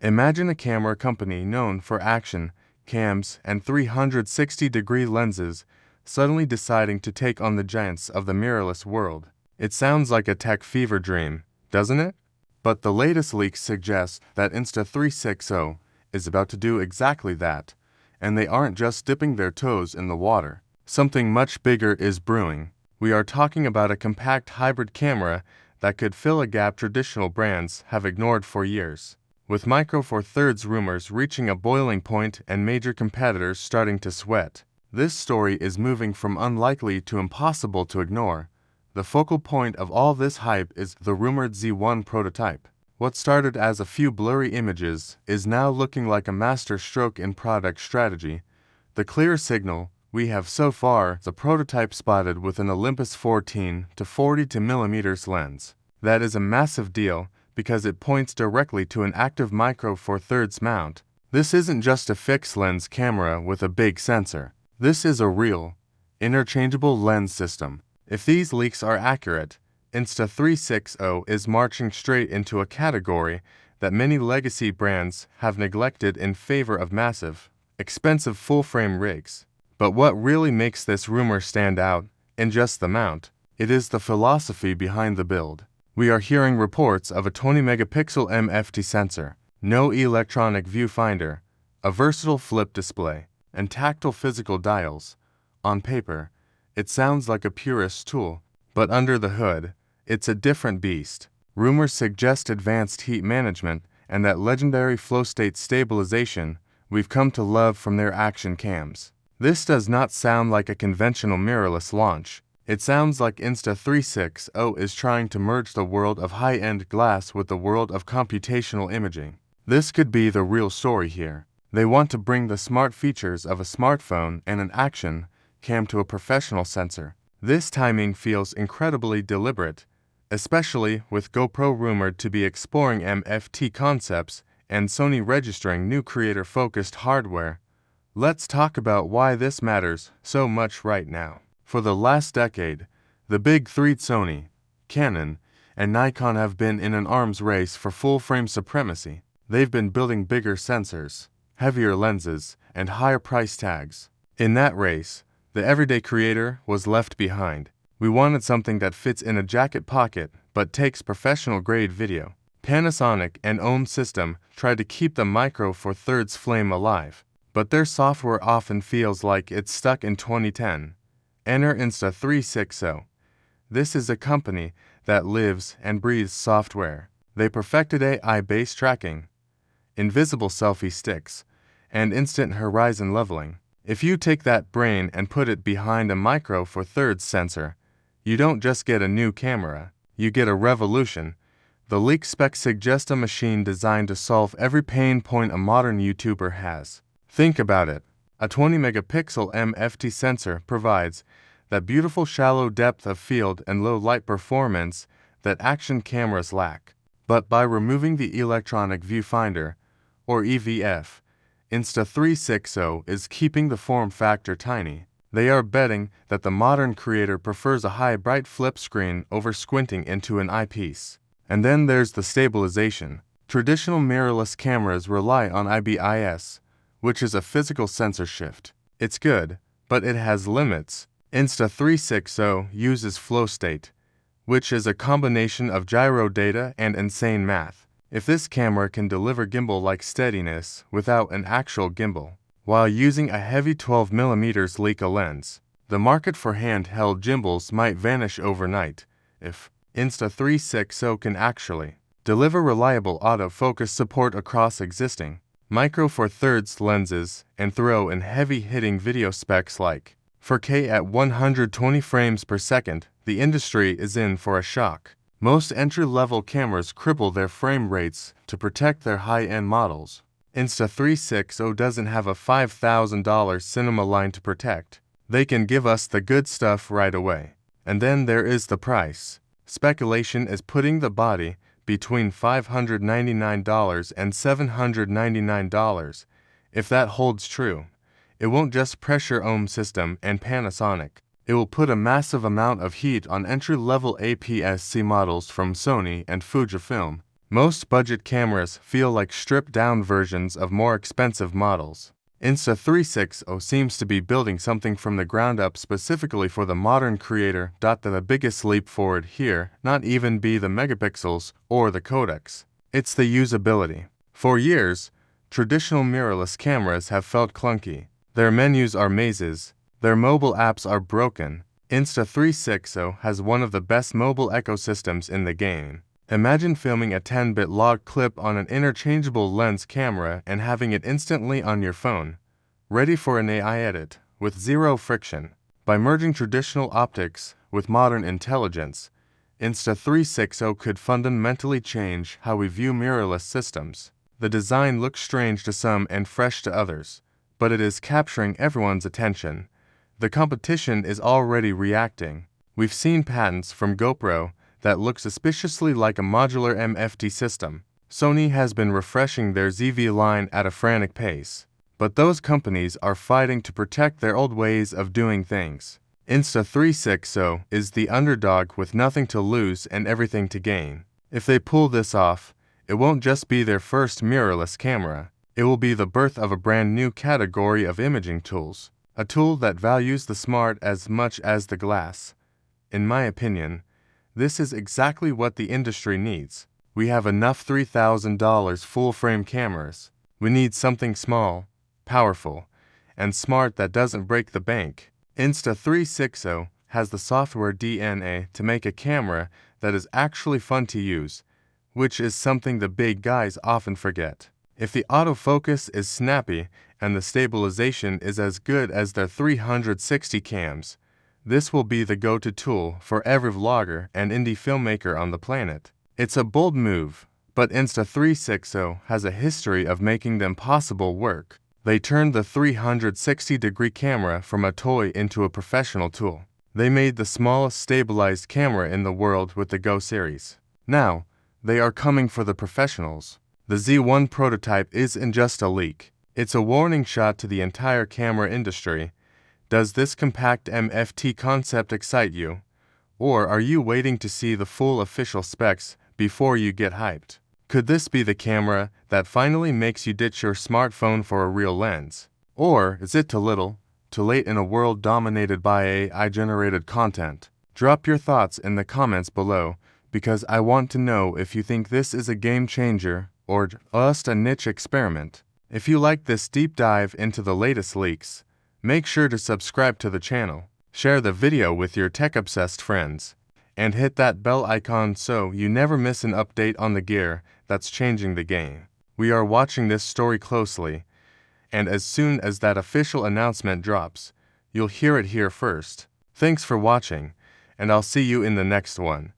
Imagine a camera company known for action, cams, and 360-degree lenses suddenly deciding to take on the giants of the mirrorless world. It sounds like a tech fever dream, doesn't it? But the latest leaks suggest that Insta360 is about to do exactly that, and they aren't just dipping their toes in the water. Something much bigger is brewing. We are talking about a compact hybrid camera that could fill a gap traditional brands have ignored for years. With Micro Four Thirds rumors reaching a boiling point and major competitors starting to sweat, this story is moving from unlikely to impossible to ignore. The focal point of all this hype is the rumored Z1 prototype. What started as a few blurry images is now looking like a master stroke in product strategy. The clear signal we have so far is a prototype spotted with an Olympus 14 to 40mm lens. That is a massive deal because it points directly to an active Micro Four Thirds mount. This isn't just a fixed lens camera with a big sensor. This is a real, interchangeable lens system. If these leaks are accurate, Insta360 is marching straight into a category that many legacy brands have neglected in favor of massive, expensive full-frame rigs. But what really makes this rumor stand out isn't just the mount, it is the philosophy behind the build. We are hearing reports of a 20-megapixel MFT sensor, no electronic viewfinder, a versatile flip display, and tactile physical dials. On paper, it sounds like a purist tool, but under the hood, it's a different beast. Rumors suggest advanced heat management and that legendary FlowState stabilization we've come to love from their action cams. This does not sound like a conventional mirrorless launch. It sounds like Insta360 is trying to merge the world of high-end glass with the world of computational imaging. This could be the real story here. They want to bring the smart features of a smartphone and an action cam to a professional sensor. This timing feels incredibly deliberate, especially with GoPro rumored to be exploring MFT concepts and Sony registering new creator-focused hardware. Let's talk about why this matters so much right now. For the last decade, the big three Sony, Canon, and Nikon have been in an arms race for full-frame supremacy. They've been building bigger sensors, heavier lenses, and higher price tags. In that race, the everyday creator was left behind. We wanted something that fits in a jacket pocket but takes professional-grade video. Panasonic and Ohm System tried to keep the Micro Four Thirds flame alive, but their software often feels like it's stuck in 2010. Enter Insta360. This is a company that lives and breathes software. They perfected AI-based tracking, invisible selfie sticks, and instant horizon leveling. If you take that brain and put it behind a Micro Four Thirds sensor, you don't just get a new camera, you get a revolution. The leaked specs suggest a machine designed to solve every pain point a modern YouTuber has. Think about it. A 20-megapixel MFT sensor provides that beautiful shallow depth of field and low light performance that action cameras lack. But by removing the electronic viewfinder, or EVF, Insta360 is keeping the form factor tiny. They are betting that the modern creator prefers a high bright flip screen over squinting into an eyepiece. And then there's the stabilization. Traditional mirrorless cameras rely on IBIS, which is a physical sensor shift. It's good, but it has limits. Insta360 uses FlowState, which is a combination of gyro data and insane math. If this camera can deliver gimbal-like steadiness without an actual gimbal, while using a heavy 12mm Leica lens, the market for handheld gimbals might vanish overnight. If Insta360 can actually deliver reliable autofocus support across existing Micro Four Thirds lenses and throw in heavy-hitting video specs like 4K at 120 frames per second, the industry is in for a shock. Most entry-level cameras cripple their frame rates to protect their high-end models. Insta360 doesn't have a $5,000 cinema line to protect. They can give us the good stuff right away. And then there is the price. Speculation is putting the body between $599 and $799. If that holds true, it won't just pressure Ohm System and Panasonic. It will put a massive amount of heat on entry-level APS-C models from Sony and Fujifilm. Most budget cameras feel like stripped-down versions of more expensive models. Insta360 seems to be building something from the ground up specifically for the modern creator. The biggest leap forward here not even be the megapixels or the codecs. It's the usability. For years, traditional mirrorless cameras have felt clunky. Their menus are mazes. Their mobile apps are broken. Insta360 has one of the best mobile ecosystems in the game. Imagine filming a 10-bit log clip on an interchangeable lens camera and having it instantly on your phone, ready for an AI edit, with zero friction. By merging traditional optics with modern intelligence, Insta360 could fundamentally change how we view mirrorless systems. The design looks strange to some and fresh to others, but it is capturing everyone's attention. The competition is already reacting. We've seen patents from GoPro that look suspiciously like a modular MFT system. Sony has been refreshing their ZV line at a frantic pace, but those companies are fighting to protect their old ways of doing things. Insta360 is the underdog with nothing to lose and everything to gain. If they pull this off, it won't just be their first mirrorless camera. It will be the birth of a brand new category of imaging tools, a tool that values the smart as much as the glass. In my opinion, this is exactly what the industry needs. We have enough $3,000 full-frame cameras. We need something small, powerful, and smart that doesn't break the bank. Insta360 has the software DNA to make a camera that is actually fun to use, which is something the big guys often forget. If the autofocus is snappy and the stabilization is as good as their 360 cams, this will be the go-to tool for every vlogger and indie filmmaker on the planet. It's a bold move, but Insta360 has a history of making the impossible work. They turned the 360-degree camera from a toy into a professional tool. They made the smallest stabilized camera in the world with the Go series. Now, they are coming for the professionals. The Z1 prototype isn't just a leak. It's a warning shot to the entire camera industry. Does this compact MFT concept excite you? Or are you waiting to see the full official specs before you get hyped? Could this be the camera that finally makes you ditch your smartphone for a real lens? Or is it too little, too late in a world dominated by AI-generated content? Drop your thoughts in the comments below, because I want to know if you think this is a game changer or just a niche experiment. If you like this deep dive into the latest leaks, make sure to subscribe to the channel, share the video with your tech-obsessed friends, and hit that bell icon so you never miss an update on the gear that's changing the game. We are watching this story closely, and as soon as that official announcement drops, you'll hear it here first. Thanks for watching, and I'll see you in the next one.